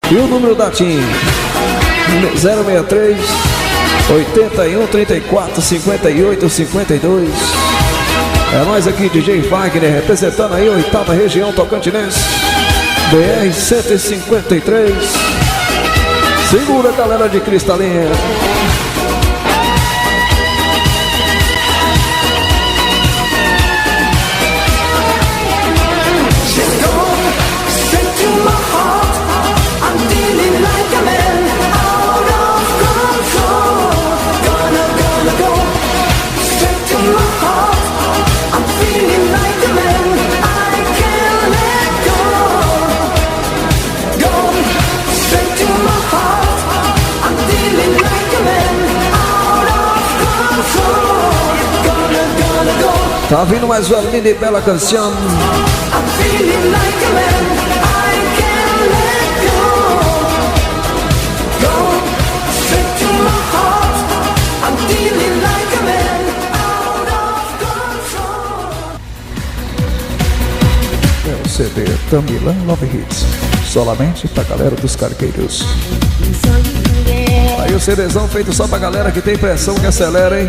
E o número da TIM 063 81 34 58 52. É nós aqui, DJ Wagner, representando aí a 8ª região tocantinense, BR 153. Segura, galera de Cristalinha. Tá vindo mais uma linda e bela canção. É o CD Tamilan Love Hits, solamente pra galera dos carqueiros. Aí o CDzão feito só pra galera que tem pressão que acelera, hein?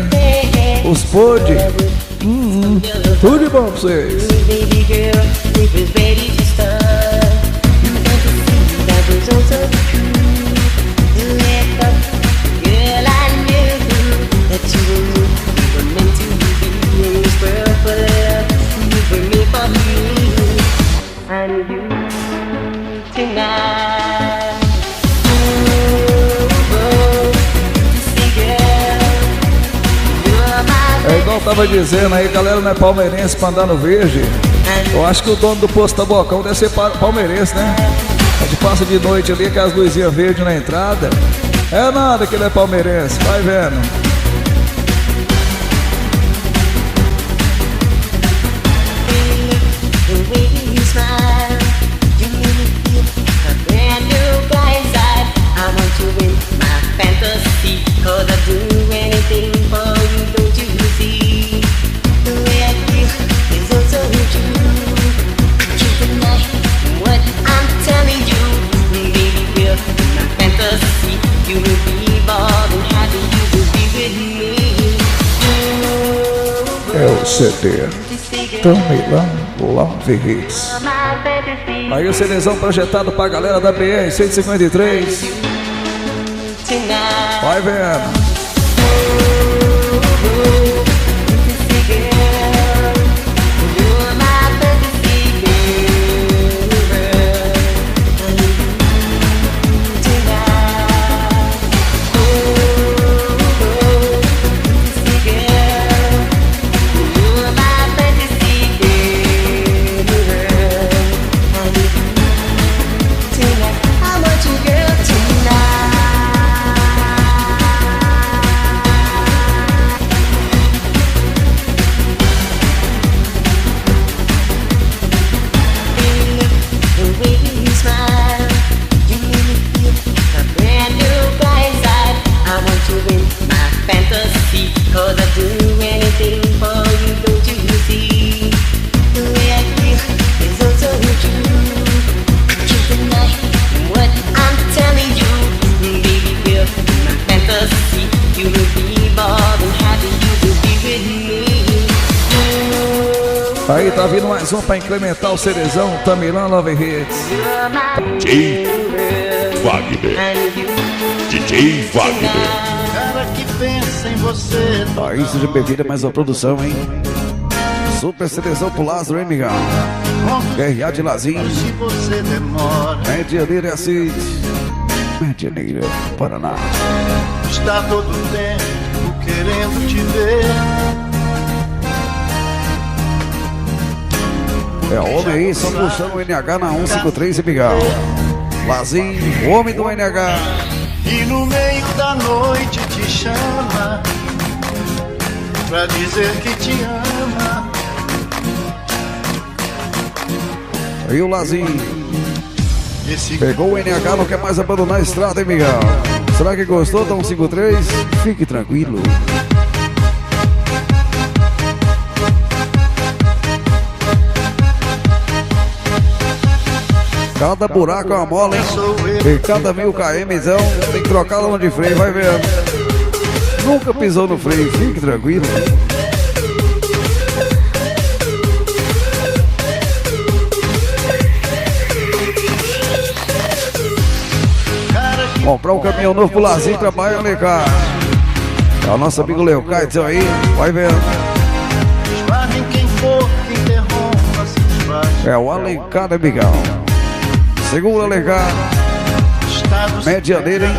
Os pode. Tudo de bom pra vocês. É igual eu tava dizendo aí, galera não é palmeirense pra andar no verde. Eu acho que o dono do posto Tabocão deve ser palmeirense, né? A gente passa de noite ali com as luzinhas verdes na entrada. É nada que ele é palmeirense, vai vendo. É o CD Tamilan Love Hits. Aí o CDzão projetado pra galera da BR 153. Vai vendo. Aí tá vindo mais um pra incrementar o CDzão Tamilan Love Hits. DJ Wagner. DJ Wagner. Cara que pensa em você. Aí seja bem-vindo a mais uma produção, hein? Super CDzão pro Lázaro, hein, migão? RA de Lazinho. Se você demora. Medianeira Assis. Medianeira, Paraná. Está todo tempo querendo te ver. É homem aí, só puxando o NH na 153 e Miguel. Lazinho, homem do NH. E no meio da noite te chama pra dizer que te ama. E o Lazinho pegou o NH, não quer mais abandonar a estrada, hein, Miguel? Será que gostou da 153? Fique tranquilo. Cada buraco é uma mola, hein? E cada 1000 kmzão tem que trocar a lama de freio, vai vendo. Nunca pisou no freio, fique tranquilo. Comprar um caminhão novo pro Lazinho, trabalha no Lecar. É o nosso amigo Leocaites aí, vai vendo. É o Alencar, amigão. Segura Alencar. Medianeira, hein?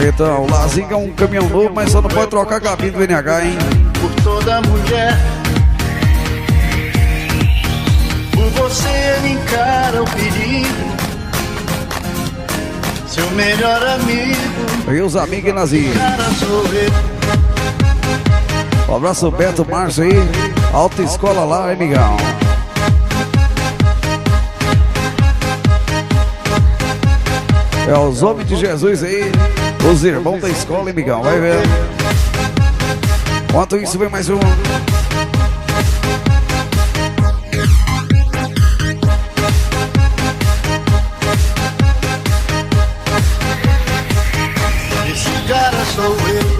Então, o Lazinho é um caminhão novo, mas só não pode trocar a cabine do NH, hein? Por toda mulher, por você ele encara o perigo. Seu melhor amigo. E os amigos Lazinho. Cara sou eu. Um abraço Beto Márcio aí. Alta escola lá, amigão. É os homens de Jesus aí. Os irmãos da escola, amigão. Vai ver. Enquanto isso, vem mais um. Esse cara sou eu.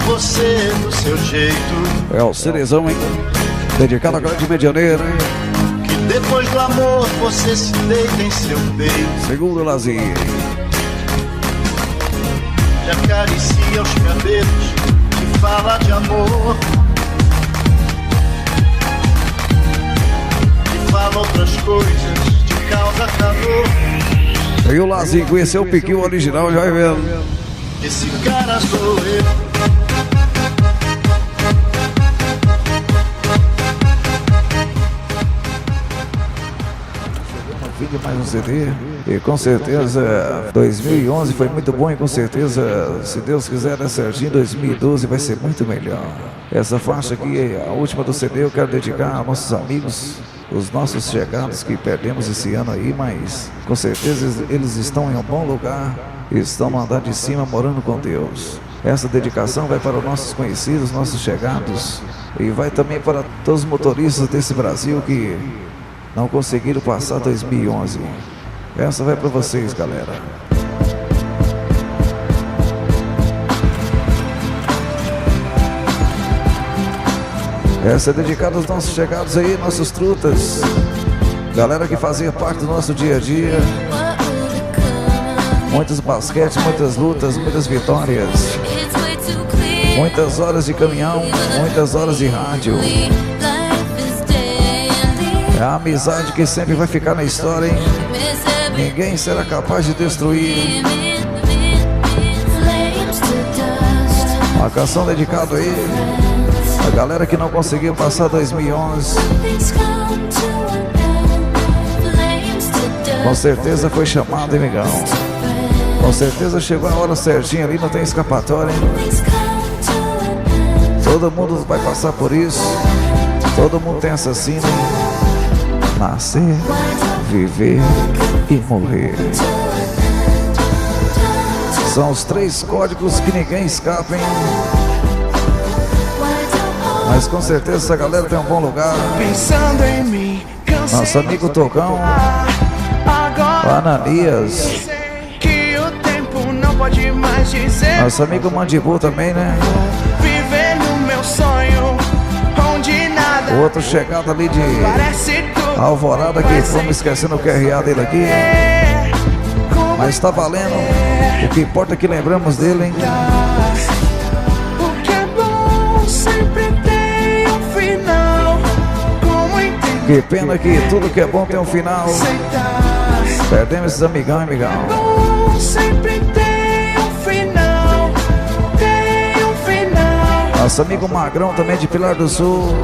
Você do seu jeito. É o Cerezão, hein? Dedicado à grande medianeira, hein? Que depois do amor você se deita em seu peito. Segundo Lazinho. Te acaricia os cabelos, te fala de amor. Te fala outras coisas, te causa calor. E o Lazinho conheceu o Piquinho original, já vai vendo. Esse cara sou eu. Mais um CD e com certeza 2011 foi muito bom e com certeza, se Deus quiser, né, Serginho, 2012 vai ser muito melhor. Essa faixa aqui, a última do CD, eu quero dedicar aos nossos amigos, os nossos chegados que perdemos esse ano aí, mas com certeza eles estão em um bom lugar, estão no andar de cima morando com Deus. Essa dedicação vai para os nossos conhecidos, nossos chegados, e vai também para todos os motoristas desse Brasil que não conseguiram passar 2011. Essa vai para vocês, galera. Essa é dedicada aos nossos chegados aí, nossos trutas. Galera que fazia parte do nosso dia a dia. Muitos basquete, muitas lutas, muitas vitórias. Muitas horas de caminhão, muitas horas de rádio. É a amizade que sempre vai ficar na história, hein? Ninguém será capaz de destruir. Uma canção dedicada aí a galera que não conseguiu passar 2011. Com certeza foi chamado, hein, amigão? Com certeza chegou a hora certinha ali, não tem escapatória, hein? Todo mundo vai passar por isso. Todo mundo tem assassino. Nascer, viver e morrer. São os 3 códigos que ninguém escapa, hein? Mas com certeza essa galera tem um bom lugar. Pensando em mim, nosso amigo Tocão, Ananias, que o tempo não pode mais dizer. Nosso amigo Mandibu também, né? Viver no meu sonho, onde nada. O outro chegado ali de Alvorada, que fomos esquecendo o QRA dele aqui. Mas tá valendo. O que importa é que lembramos dele, hein? O que é bom sempre tem um final. Que pena que tudo que é bom tem um final. Perdemos esses amigão, amigão. Sempre tem um final. Tem um final. Nosso amigo Magrão também de Pilar do Sul.